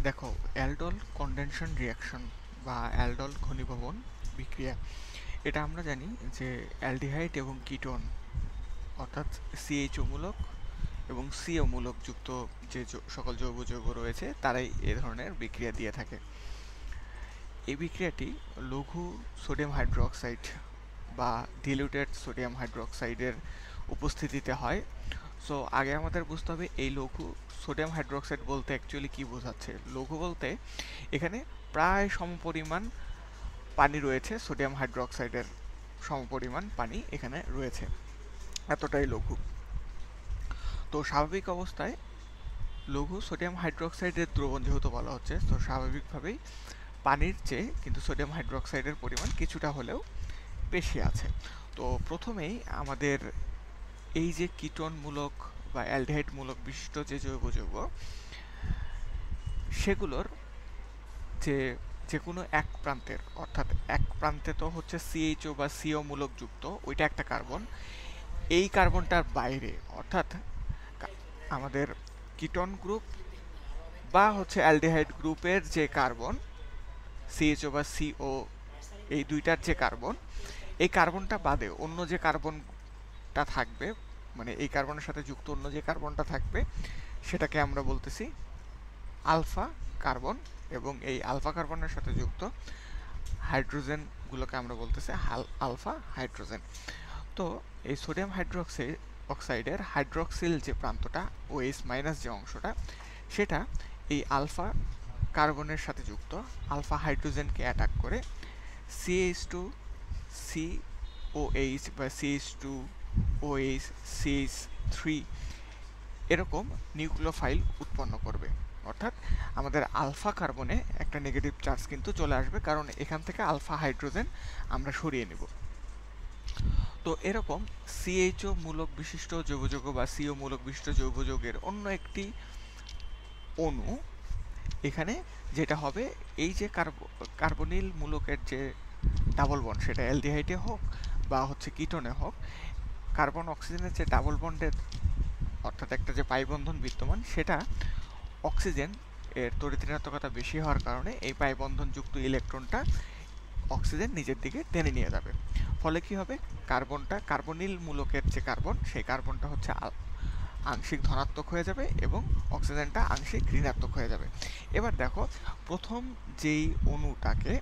দেখো, aldol কনডেনশন reaction বা aldol ঘনীভবন বিক্রিয়া, এটা আমরা জানি যে অ্যালডিহাইড এবং কিটোন অর্থাৎ সিএইচও মূলক এবং সিও মূলক যুক্ত যে সকল জৈব যৌগ রয়েছে তারাই এ ধরনের বিক্রিয়া দিয়ে থাকে। এই বিক্রিয়াটি লঘু সোডিয়াম হাইড্রোক্সাইড বা ডিলিউটেড সোডিয়াম হাইড্রোক্সাইডের উপস্থিতিতে হয়। সো আগে আমাদের বুঝতে হবে এই লঘু সোডিয়াম হাইড্রোক্সাইড বলতে অ্যাকচুয়ালি কী বোঝাচ্ছে। লঘু বলতে এখানে প্রায় সমপরিমাণ পানি রয়েছে, সোডিয়াম হাইড্রোক্সাইডের সমপরিমাণ পানি এখানে রয়েছে, এতটাই লঘু। তো স্বাভাবিক অবস্থায় লঘু সোডিয়াম হাইড্রোক্সাইডের দ্রবণ যেহেতু বলা হচ্ছে, তো স্বাভাবিকভাবেই পানির চেয়ে কিন্তু সোডিয়াম হাইড্রোক্সাইডের পরিমাণ কিছুটা হলেও বেশি আছে। তো প্রথমেই আমাদের এই যে কিটোনমূলক বা অ্যালডিহাইডমূলক বিশিষ্ট যে জৈব যৌগ, সেগুলোর যে যে কোনো এক প্রান্তের, অর্থাৎ এক প্রান্তে তো হচ্ছে সিএইচও বা সিও মূলক যুক্ত, ওইটা একটা কার্বন। এই কার্বনটার বাইরে, অর্থাৎ আমাদের কিটোন গ্রুপ বা হচ্ছে অ্যালডিহাইড গ্রুপের যে কার্বন, সিএইচও বা সিও, এই দুইটার যে কার্বন, এই কার্বনটা বাদে অন্য যে কার্বনটা থাকবে, মানে এই কার্বনের সাথে যুক্ত অন্য যে কার্বনটা থাকবে, সেটাকে আমরা বলতেছি আলফা কার্বন, এবং এই আলফা কার্বনের সাথে যুক্ত হাইড্রোজেনগুলোকে আমরা বলতেছি আলফা হাইড্রোজেন। তো এই সোডিয়াম অক্সাইডের হাইড্রক্সিল যে প্রান্তটা, OH মাইনাস যে অংশটা, সেটা এই আলফা কার্বনের সাথে যুক্ত আলফা হাইড্রোজেনকে অ্যাটাক করে CH2 COH বা CH2OH CH3 এরকম নিউক্লিওফাইল উৎপন্ন করবে। অর্থাৎ আমাদের আলফা কার্বনে একটা নেগেটিভ চার্জ কিন্তু চলে আসবে, কারণ এখান থেকে আলফা হাইড্রোজেন আমরা সরিয়ে নেব। তো এরকম সিএইচও মূলক বিশিষ্ট জৈব যৌগ বা সিও মূলক বিশিষ্ট জৈব যৌগের অন্য একটি অণু এখানে যেটা হবে, এই যে কার্বনিল মূলকের যে ডাবল বন্ড, সেটা অ্যালডিহাইডে হোক বা হচ্ছে কিটোনে হোক, কার্বন অক্সিজেনের যে ডাবল বন্ডের অর্থাৎ একটা যে পাই বন্ধন বিদ্যমান, সেটা অক্সিজেন এর তড়িৎ ঋণাত্মকতা বেশি হওয়ার কারণে এই পাই বন্ধনযুক্ত ইলেকট্রনটা অক্সিজেন নিজের দিকে টেনে নিয়ে যাবে। ফলে কি হবে, কার্বনিল মূলকের যে কার্বন, সেই কার্বনটা হচ্ছে আংশিক ধনাত্মক হয়ে যাবে এবং অক্সিজেনটা আংশিক ঋণাত্মক হয়ে যাবে। এবার দেখো, প্রথম যেই অণুটাকে,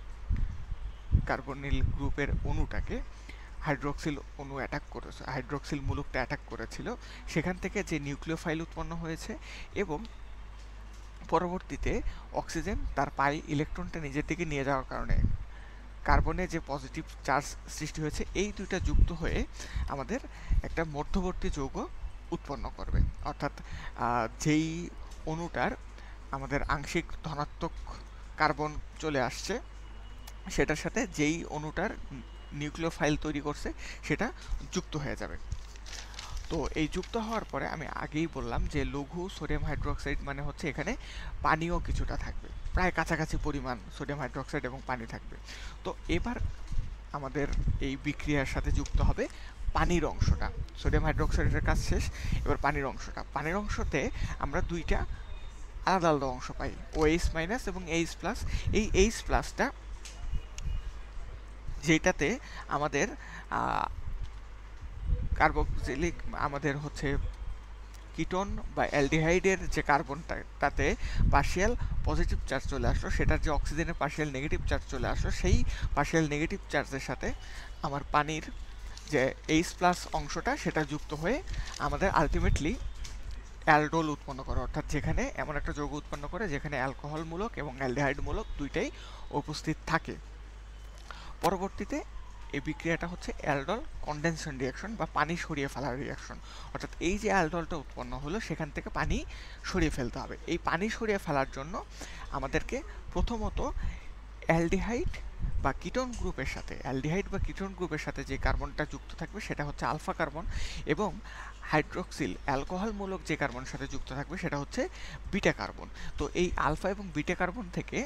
কার্বনিল গ্রুপের অণুটাকে হাইড্রোক্সিল অণু অ্যাটাক করেছে, হাইড্রোক্সিল মূলকটা অ্যাটাক করেছিল, সেখান থেকে যে নিউক্লিওফাইল উৎপন্ন হয়েছে এবং পরবর্তীতে অক্সিজেন তার পাই ইলেকট্রনটা নিজের দিকে নিয়ে যাওয়ার কারণে কার্বনে যে পজিটিভ চার্জ সৃষ্টি হয়েছে, এই দুইটা যুক্ত হয়ে আমাদের একটা মধ্যবর্তী যৌগ উৎপন্ন করবে। অর্থাৎ যেই অণুটার আমাদের আংশিক ধনাত্মক কার্বন চলে আসছে, সেটার সাথে যেই অণুটার নিউক্লিওফাইল তৈরি করছে সেটা যুক্ত হয়ে যাবে। তো এই যুক্ত হওয়ার পরে আমি আগেই বললাম যে লঘু সোডিয়াম হাইড্রোক্সাইড মানে হচ্ছে এখানে পানিও কিছুটা থাকবে, প্রায় কাছাকাছি পরিমাণ সোডিয়াম হাইড্রোক্সাইড এবং পানি থাকবে। তো এবার আমাদের এই বিক্রিয়ার সাথে যুক্ত হবে পানির অংশটা। সোডিয়াম হাইড্রোক্সাইডের কাজ শেষ, এবার পানির অংশটা। পানির অংশতে আমরা দুইটা আলাদা আলাদা অংশ পাই, OH মাইনাস এবং H প্লাস। এই H প্লাসটা যেটাতে আমাদের কার্বক্সিলিক আমাদের হচ্ছে কিটোন বা অ্যালডিহাইডের যে কার্বনটা, তাতে পার্শিয়াল পজিটিভ চার্জ চলে আসলো, সেটার যে অক্সিজেনের পার্শিয়াল নেগেটিভ চার্জ চলে আসলো, সেই পার্শিয়াল নেগেটিভ চার্জের সাথে আমার পানির যে H প্লাস অংশটা, সেটা যুক্ত হয়ে আমাদের আলটিমেটলি অ্যালডোল উৎপন্ন করে। অর্থাৎ যেখানে এমন একটা যৌগ উৎপন্ন করে যেখানে অ্যালকোহলমূলক এবং অ্যালডিহাইডমূলক দুইটাই উপস্থিত থাকে। পরবর্তীতে এই বিক্রিয়াটা হচ্ছে অ্যালডল কনডেনশন রিঅ্যাকশন বা পানি সরিয়ে ফেলার রিঅ্যাকশন। অর্থাৎ এই যে অ্যালডলটা উৎপন্ন হলো, সেখান থেকে পানি সরিয়ে ফেলতে হবে। এই পানি সরিয়ে ফেলার জন্য আমাদেরকে প্রথমত অ্যালডিহাইড বা কিটোন গ্রুপের সাথে, অ্যালডিহাইড বা কিটোন গ্রুপের সাথে যে কার্বনটা যুক্ত থাকবে সেটা হচ্ছে আলফা কার্বন, এবং হাইড্রোক্সিল অ্যালকোহলমূলক যে কার্বনের সাথে যুক্ত থাকবে সেটা হচ্ছে বিটা কার্বন। তো এই আলফা এবং বিটা কার্বন থেকে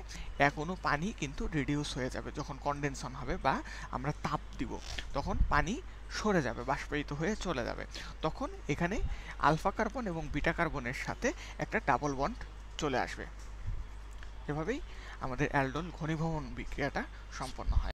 এক অণু পানি কিন্তু রিডিউস হয়ে যাবে যখন কনডেনশন হবে বা আমরা তাপ দিব, তখন পানি সরে যাবে, বাষ্পায়িত হয়ে চলে যাবে। তখন এখানে আলফা কার্বন এবং বিটা কার্বনের সাথে একটা ডাবল বন্ড চলে আসবে। এভাবেই আমাদের অ্যালডোল ঘনীভবন বিক্রিয়াটা সম্পন্ন হয়।